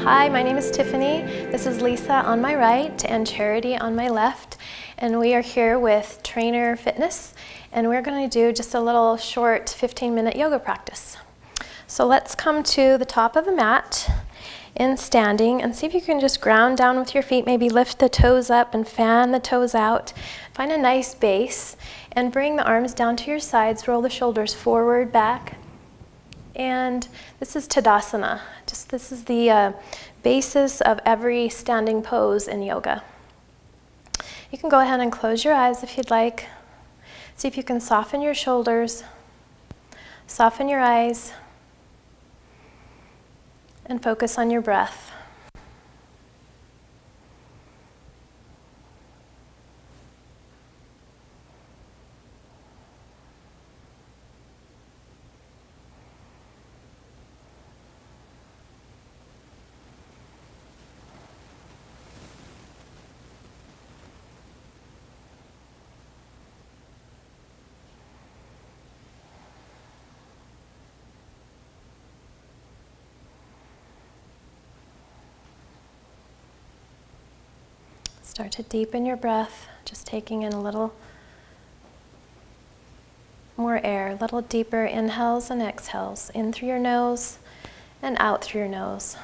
Hi, my name is Tiffany. This is Lisa on my right and Charity on my left. And we are here with TrainHer Fitness, and we're going to do just a little short 15-minute yoga practice. So let's come to the top of the mat in standing and see if you can just ground down with your feet. Maybe lift the toes up and fan the toes out. Find a nice base and bring the arms down to your sides. Roll the shoulders forward, back. And this is Tadasana. This is the basis of every standing pose in yoga. You can go ahead and close your eyes if you'd like. See if you can soften your shoulders, soften your eyes, and focus on your breath. Start to deepen your breath, just taking in a little more air, a little deeper inhales and exhales, in through your nose and out through your nose.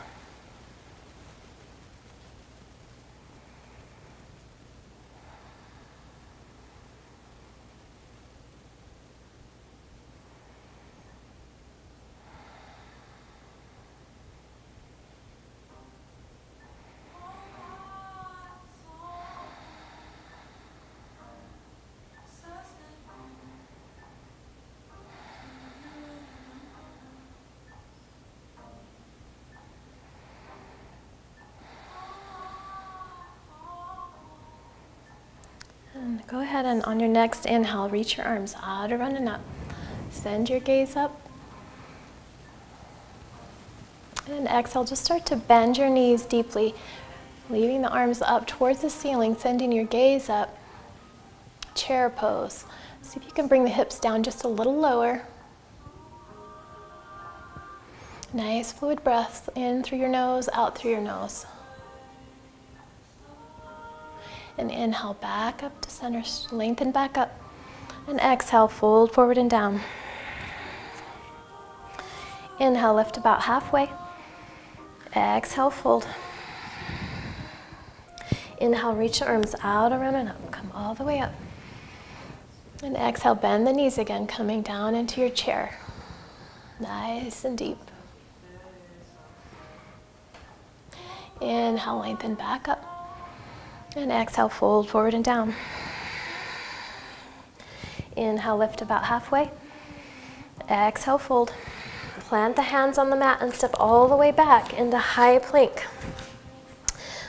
And go ahead and on your next inhale, reach your arms out around and up. Send your gaze up. And exhale, just start to bend your knees deeply, leaving the arms up towards the ceiling, sending your gaze up. Chair pose. See if you can bring the hips down just a little lower. Nice fluid breaths in through your nose, out through your nose. And inhale back up to center, lengthen back up. And exhale, fold forward and down. Inhale, lift about halfway. Exhale, fold. Inhale, reach the arms out, around and up. Come all the way up. And exhale, bend the knees again, coming down into your chair. Nice and deep. Inhale, lengthen back up. And exhale, fold forward and down. Inhale, lift about halfway. Exhale, fold. Plant the hands on the mat and step all the way back into high plank.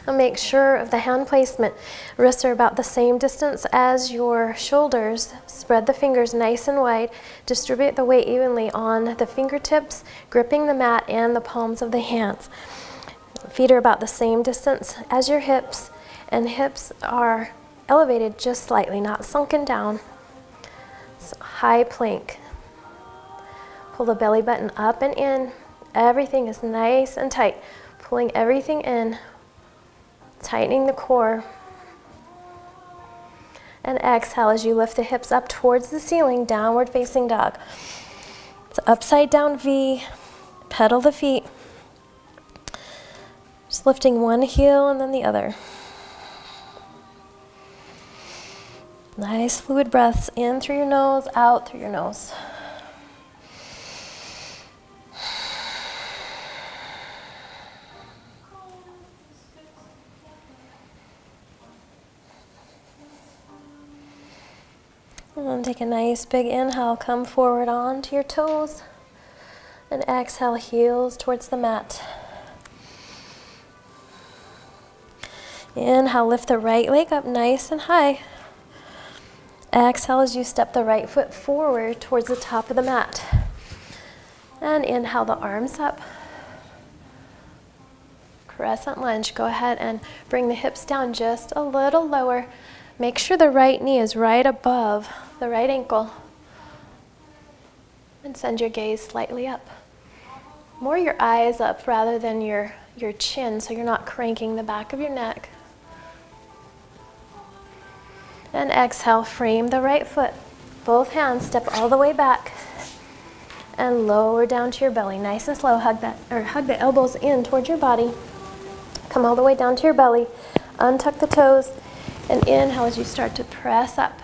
And make sure of the hand placement. Wrists are about the same distance as your shoulders. Spread the fingers nice and wide. Distribute the weight evenly on the fingertips, gripping the mat and the palms of the hands. Feet are about the same distance as your hips. And hips are elevated just slightly, not sunken down. It's high plank. Pull the belly button up and in. Everything is nice and tight. Pulling everything in, tightening the core. And exhale as you lift the hips up towards the ceiling, downward facing dog. It's upside down V, pedal the feet. Just lifting one heel and then the other. Nice fluid breaths in through your nose, out through your nose. And take a nice big inhale, come forward onto your toes. And exhale, heels towards the mat. Inhale, lift the right leg up nice and high. Exhale as you step the right foot forward towards the top of the mat. And inhale the arms up. Crescent lunge. Go ahead and bring the hips down just a little lower. Make sure the right knee is right above the right ankle. And send your gaze slightly up. More your eyes up rather than your your chin so you're not cranking the back of your neck. And exhale, frame the right foot. Both hands, step all the way back and lower down to your belly. Nice and slow, hug the elbows in towards your body. Come all the way down to your belly. Untuck the toes and inhale as you start to press up.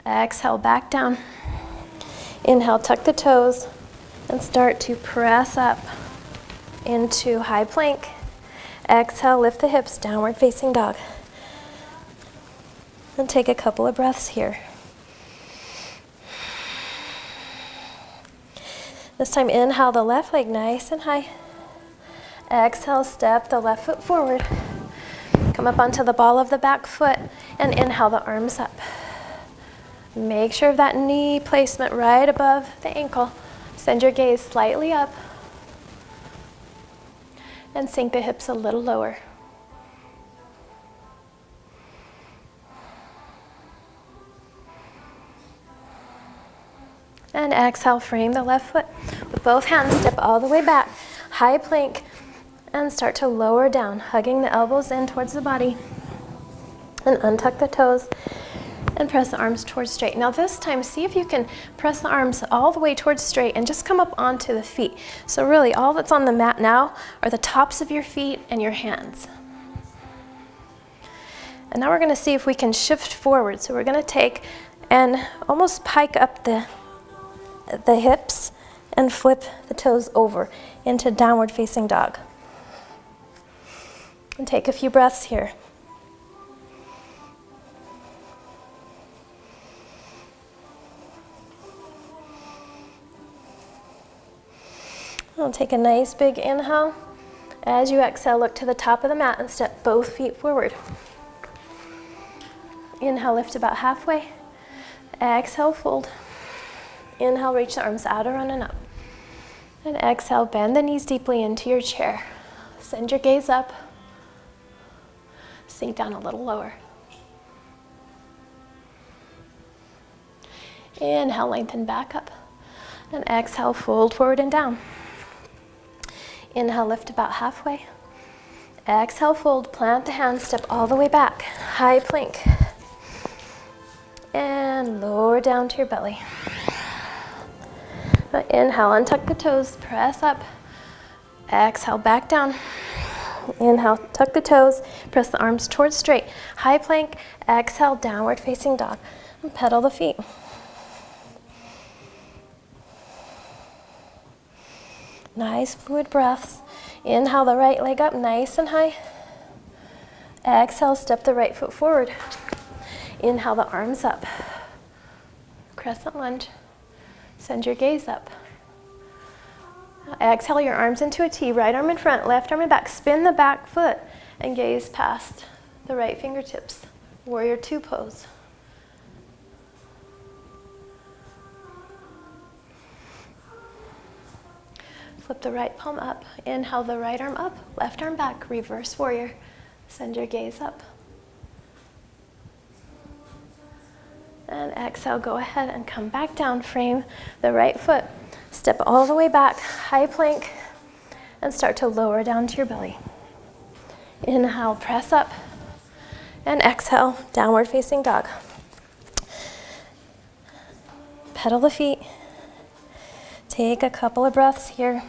Exhale, back down. Inhale, tuck the toes and start to press up into high plank. Exhale, lift the hips, downward facing dog. And take a couple of breaths here. This time, inhale the left leg nice and high. Exhale, step the left foot forward. Come up onto the ball of the back foot and inhale the arms up. Make sure of that knee placement right above the ankle. Send your gaze slightly up and sink the hips a little lower. And exhale, frame the left foot. With both hands, step all the way back, high plank, and start to lower down, hugging the elbows in towards the body. And untuck the toes and press the arms towards straight. Now this time, see if you can press the arms all the way towards straight and just come up onto the feet. So really, all that's on the mat now are the tops of your feet and your hands. And now we're gonna see if we can shift forward. So we're gonna take and almost pike up the hips and flip the toes over into downward facing dog. And take a few breaths here. I'll take a nice big inhale. As you exhale, look to the top of the mat and step both feet forward. Inhale, lift about halfway. Exhale, fold. Inhale, reach the arms out, around and up. And exhale, bend the knees deeply into your chair. Send your gaze up. Sink down a little lower. Inhale, lengthen back up. And exhale, fold forward and down. Inhale, lift about halfway. Exhale, fold, plant the hands, step all the way back. High plank. And lower down to your belly. Inhale, untuck the toes, press up. Exhale, back down. Inhale, tuck the toes, press the arms towards straight. High plank, exhale, downward facing dog. And pedal the feet. Nice fluid breaths. Inhale the right leg up nice and high. Exhale, step the right foot forward. Inhale the arms up. Crescent lunge. Send your gaze up. Exhale your arms into a T, right arm in front, left arm in back. Spin the back foot and gaze past the right fingertips. Warrior two pose. Flip the right palm up. Inhale the right arm up, left arm back, reverse warrior. Send your gaze up. And exhale, go ahead and come back down. Frame the right foot. Step all the way back, high plank, and start to lower down to your belly. Inhale, press up, and exhale, downward facing dog. Pedal the feet. Take a couple of breaths here.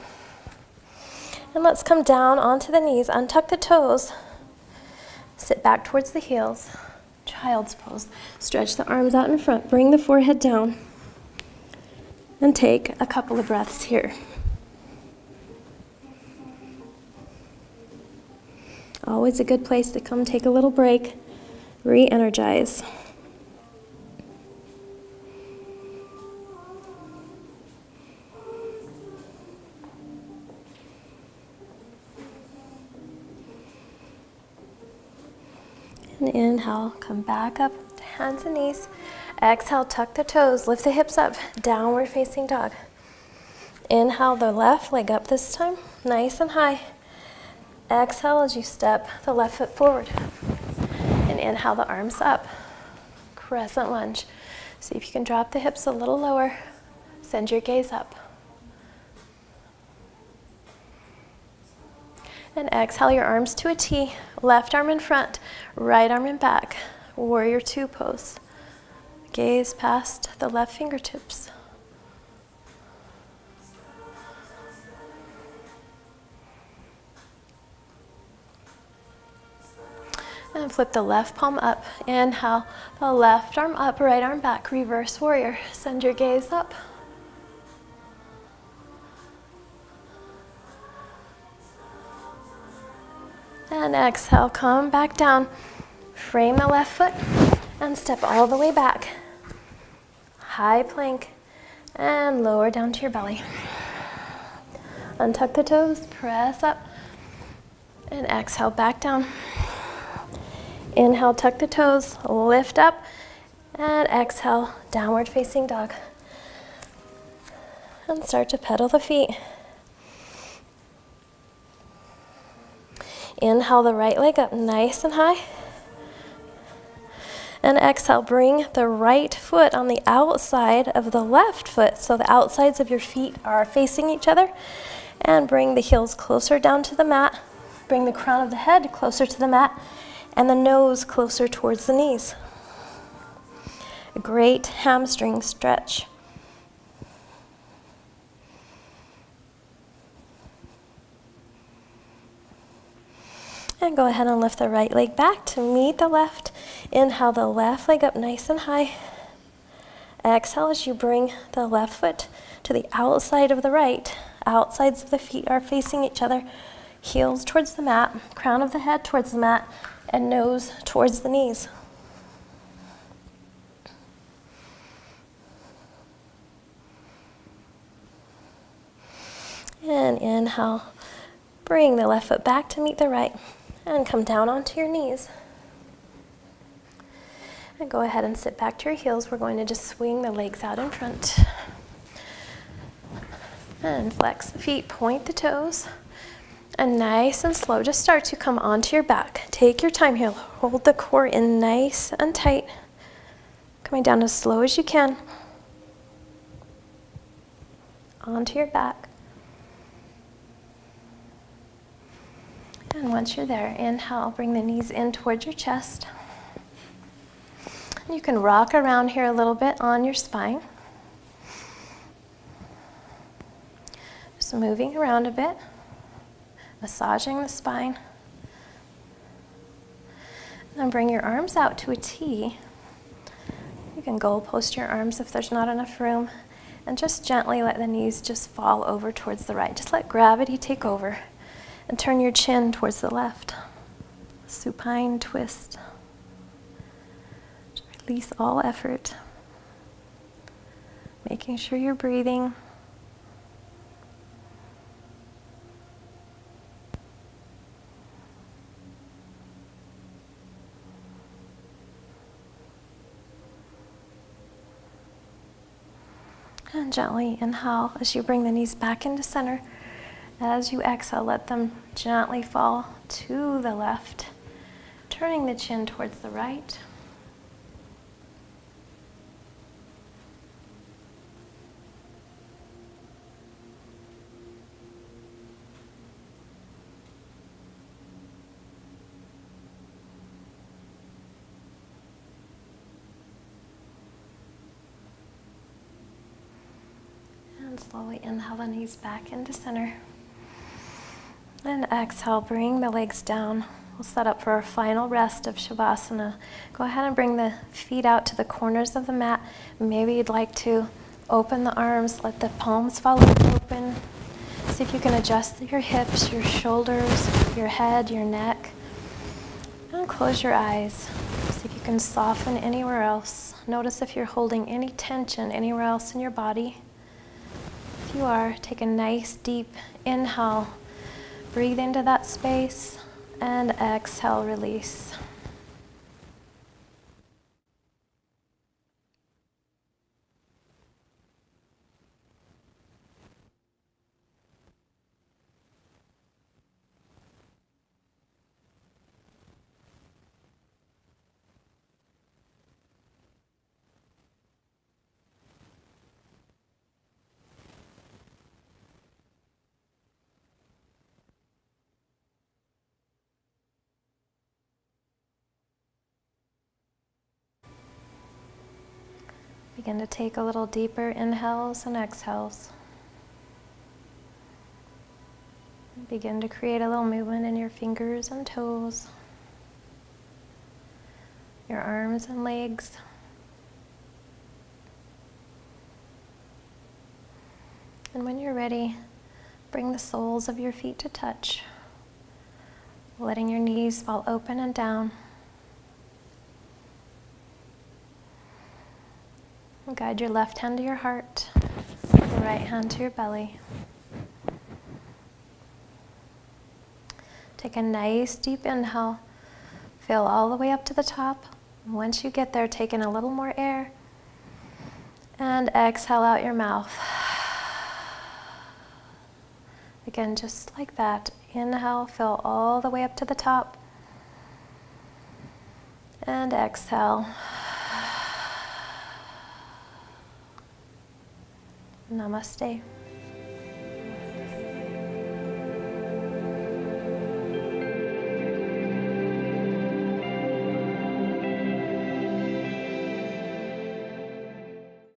And let's come down onto the knees, untuck the toes, sit back towards the heels, child's pose. Stretch the arms out in front, bring the forehead down, and take a couple of breaths here. Always a good place to come take a little break, re-energize. And inhale, come back up to hands and knees. Exhale, tuck the toes, lift the hips up, downward facing dog. Inhale the left leg up this time, nice and high. Exhale as you step the left foot forward. And inhale the arms up, crescent lunge. See if you can drop the hips a little lower. Send your gaze up. And exhale your arms to a T. Left arm in front, right arm in back. Warrior two pose. Gaze past the left fingertips. And flip the left palm up. Inhale, the left arm up, right arm back. Reverse warrior. Send your gaze up. And exhale, come back down. Frame the left foot and step all the way back. High plank and lower down to your belly. Untuck the toes, press up, and exhale back down. Inhale, tuck the toes, lift up, and exhale, downward facing dog. And start to pedal the feet. Inhale the right leg up nice and high. And exhale, bring the right foot on the outside of the left foot. So the outsides of your feet are facing each other. And bring the heels closer down to the mat. Bring the crown of the head closer to the mat. And the nose closer towards the knees. A great hamstring stretch. And go ahead and lift the right leg back to meet the left. Inhale the left leg up nice and high. Exhale as you bring the left foot to the outside of the right. Outsides of the feet are facing each other. Heels towards the mat, crown of the head towards the mat, and nose towards the knees. And inhale, bring the left foot back to meet the right. And come down onto your knees. And go ahead and sit back to your heels. We're going to just swing the legs out in front. And flex the feet, point the toes. And nice and slow, just start to come onto your back. Take your time here. Hold the core in nice and tight. Coming down as slow as you can. Onto your back. And once you're there, inhale, bring the knees in towards your chest. You can rock around here a little bit on your spine. Just moving around a bit, massaging the spine. And then bring your arms out to a T. You can goal post your arms if there's not enough room. And just gently let the knees just fall over towards the right. Just let gravity take over. And turn your chin towards the left. Supine twist. Release all effort. Making sure you're breathing. And gently inhale as you bring the knees back into center. As you exhale, let them gently fall to the left, turning the chin towards the right. And slowly inhale the knees back into center. And exhale, bring the legs down. We'll set up for our final rest of Shavasana. Go ahead and bring the feet out to the corners of the mat. Maybe you'd like to open the arms, let the palms fall open. See if you can adjust your hips, your shoulders, your head, your neck. And close your eyes. See if you can soften anywhere else. Notice if you're holding any tension anywhere else in your body. If you are, take a nice deep inhale. Breathe into that space and exhale, release. Begin to take a little deeper inhales and exhales. Begin to create a little movement in your fingers and toes, your arms and legs. And when you're ready, bring the soles of your feet to touch, letting your knees fall open and down. And guide your left hand to your heart, your right hand to your belly. Take a nice deep inhale, fill all the way up to the top. And once you get there, take in a little more air and exhale out your mouth. Again, just like that. Inhale, fill all the way up to the top. And exhale. Namaste.